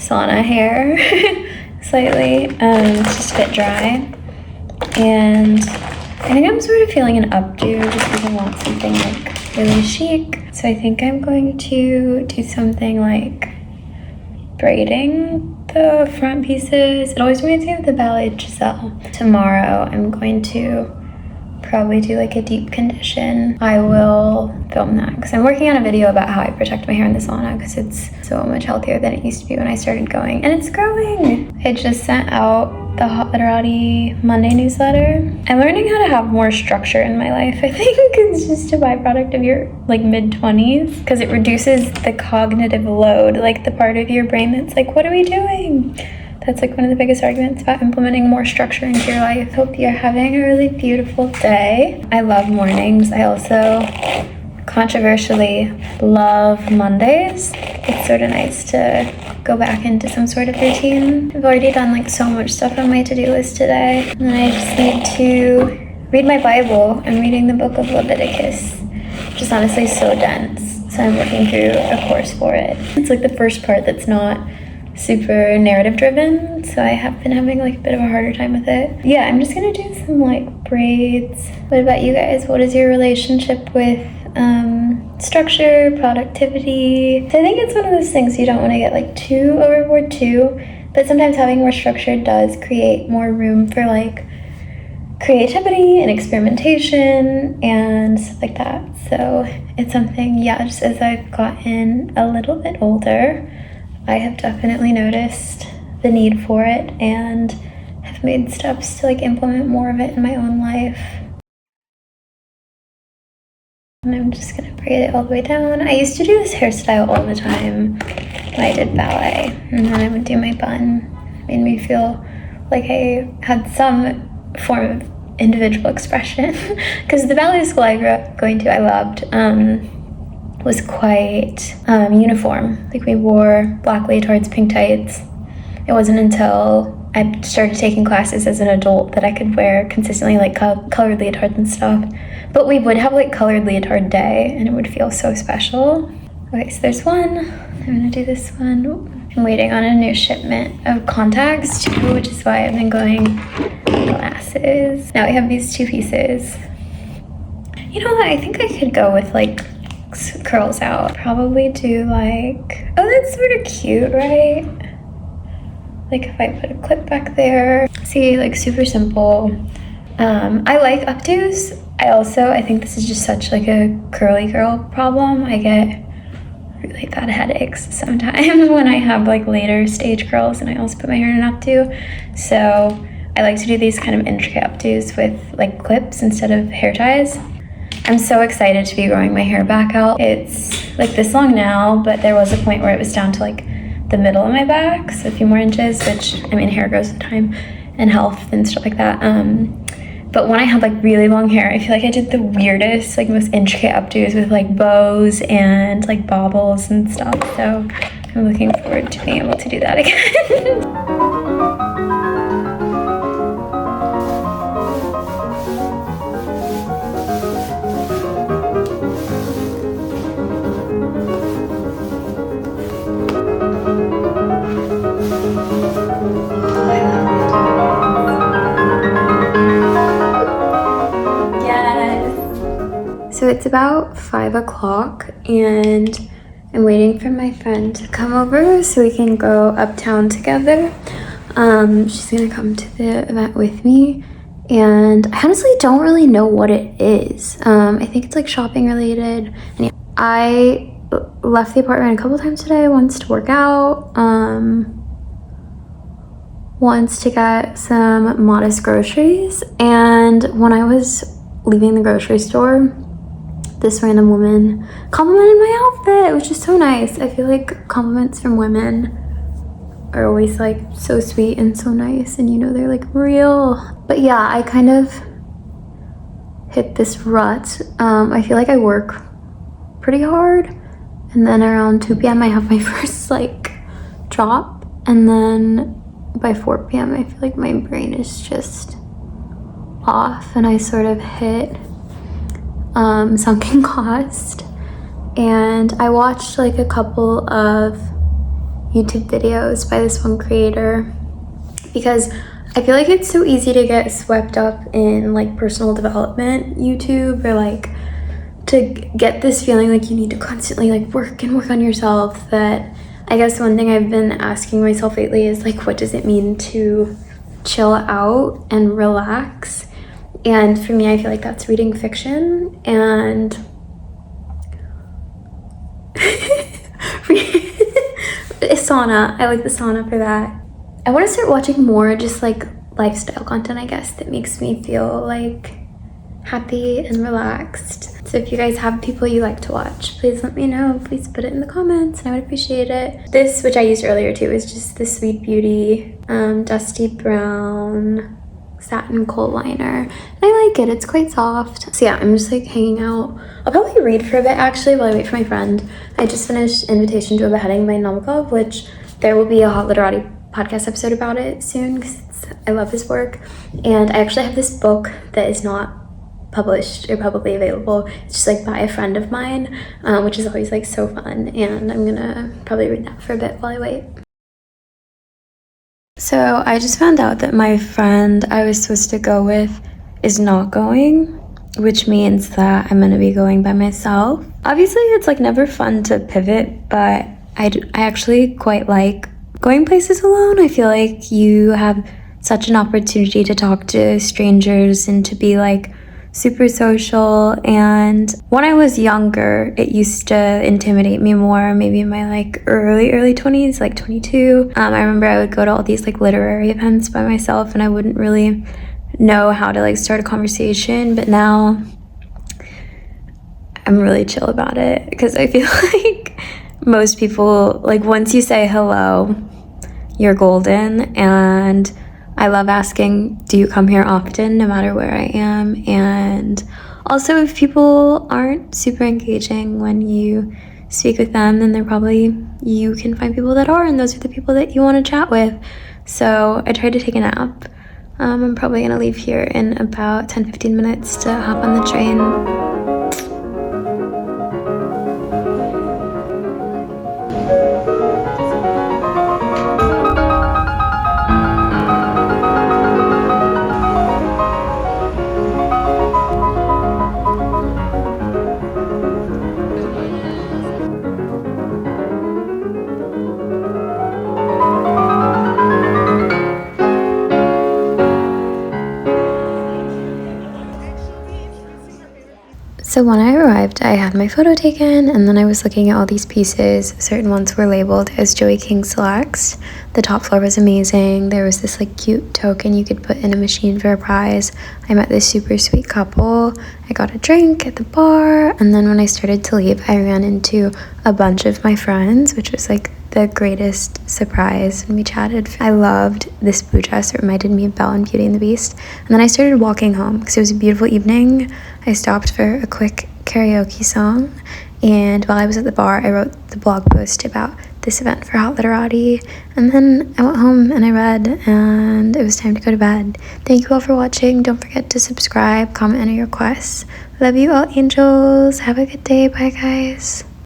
sauna hair slightly. It's just a bit dry. And I think I'm sort of feeling an updo just because I want something like really chic. So I think I'm going to do something like braiding the front pieces. It always reminds me of the ballet Giselle. Tomorrow I'm going to probably do like a deep condition. I will film that because I'm working on a video about how I protect my hair in the sauna because it's so much healthier than it used to be when I started going, and it's growing. I just sent out the Hot Literati Monday newsletter. I'm learning how to have more structure in my life. I think it's just a byproduct of your like mid-20s because it reduces the cognitive load, like the part of your brain that's like, what are we doing? That's like one of the biggest arguments about implementing more structure into your life. Hope you're having a really beautiful day. I love mornings. I also controversially love Mondays. It's sort of nice to go back into some sort of routine. I've already done like so much stuff on my to-do list today. And then I just need to read my Bible. I'm reading the book of Leviticus, which is honestly so dense. So I'm working through a course for it. It's like the first part that's not super narrative driven, so I have been having like a bit of a harder time with it. Yeah, I'm just gonna do some like braids. What about you guys? What is your relationship with structure, productivity? So I think it's one of those things you don't want to get like too overboard too, but sometimes having more structure does create more room for like creativity and experimentation and stuff like that. So it's something, yeah, just as I've gotten a little bit older, I have definitely noticed the need for it and have made steps to like implement more of it in my own life. And I'm just gonna braid it all the way down. I used to do this hairstyle all the time when I did ballet, and then I would do my bun. It made me feel like I had some form of individual expression because the ballet school I grew up going to, I loved, was quite uniform. Like we wore black leotards, pink tights. It wasn't until I started taking classes as an adult that I could wear consistently like colored leotards and stuff. But we would have like colored leotard day and it would feel so special. Okay, so there's one. I'm gonna do this one. I'm waiting on a new shipment of contacts too, which is why I've been going glasses. Now we have these two pieces. You know what, I think I could go with like curls out. Probably do like, oh, that's sort of cute, right? Like if I put a clip back there. See, like super simple. I like updos. I think this is just such like a curly girl problem. I get really bad headaches sometimes when I have like later stage curls and I also put my hair in an updo. So I like to do these kind of intricate updos with like clips instead of hair ties. I'm so excited to be growing my hair back out. It's like this long now, but there was a point where it was down to like the middle of my back, so a few more inches, which, I mean, hair grows with time and health and stuff like that. But when I had like really long hair, I feel like I did the weirdest, like most intricate updos with like bows and like baubles and stuff. So I'm looking forward to being able to do that again. So it's about 5 o'clock and I'm waiting for my friend to come over so we can go uptown together. She's gonna come to the event with me and I honestly don't really know what it is. I think it's like shopping related. And I left the apartment a couple times today, once to work out, once to get some modest groceries. And when I was leaving the grocery store, this random woman complimented my outfit, which is so nice. I feel like compliments from women are always like so sweet and so nice, and you know they're like real. But yeah, I kind of hit this rut. I feel like I work pretty hard, and then around 2 p.m. I have my first like drop, and then by 4 p.m. I feel like my brain is just off and I sort of hit sunken cost. And I watched like a couple of YouTube videos by this one creator, because I feel like it's so easy to get swept up in like personal development YouTube, or like to get this feeling like you need to constantly like work on yourself, that I guess one thing I've been asking myself lately is like, what does it mean to chill out and relax? And for me, I feel like that's reading fiction and sauna. I like the sauna for that. I want to start watching more just like lifestyle content, I guess, that makes me feel like happy and relaxed. So if you guys have people you like to watch, please let me know. Please put it in the comments and I would appreciate it. This, which I used earlier too, is just the Sweet Beauty Dusty Brown Satin Kohl Liner. And I like it, it's quite soft. So yeah, I'm just like hanging out. I'll probably read for a bit actually while I wait for my friend. I just finished Invitation to a Beheading by Nabokov, which there will be a Hot Literati podcast episode about it soon because I love his work. And I actually have this book that is not published or publicly available. It's just like by a friend of mine, which is always like so fun, and I'm gonna probably read that for a bit while I wait. So I just found out that my friend I was supposed to go with is not going, which means that I'm gonna be going by myself. Obviously it's like never fun to pivot, but I actually quite like going places alone. I feel like you have such an opportunity to talk to strangers and to be like super social. And when I was younger, it used to intimidate me more, maybe in my like early 20s, like 22. I remember I would go to all these like literary events by myself and I wouldn't really know how to like start a conversation, but now I'm really chill about it because I feel like most people, like once you say hello, you're golden. And I love asking, do you come here often, no matter where I am? And also, if people aren't super engaging when you speak with them, then you can find people that are, and those are the people that you want to chat with. So I tried to take a nap. I'm probably gonna leave here in about 10-15 minutes to hop on the train. So when I arrived, I had my photo taken, and then I was looking at all these pieces. Certain ones were labeled as Joey King Selects. The top floor was amazing. There was this like cute token you could put in a machine for a prize. I met this super sweet couple. I got a drink at the bar, and then when I started to leave, I ran into a bunch of my friends, which was like the greatest surprise, and we chatted. I loved this blue dress. It reminded me of Belle in Beauty and the Beast. And then I started walking home because it was a beautiful evening. I stopped for a quick karaoke song, and while I was at the bar, I wrote the blog post about this event for Hot Literati, and then I went home and I read, and it was time to go to bed. Thank you all for watching. Don't forget to subscribe, comment any requests. Love you all, angels. Have a good day. Bye, guys.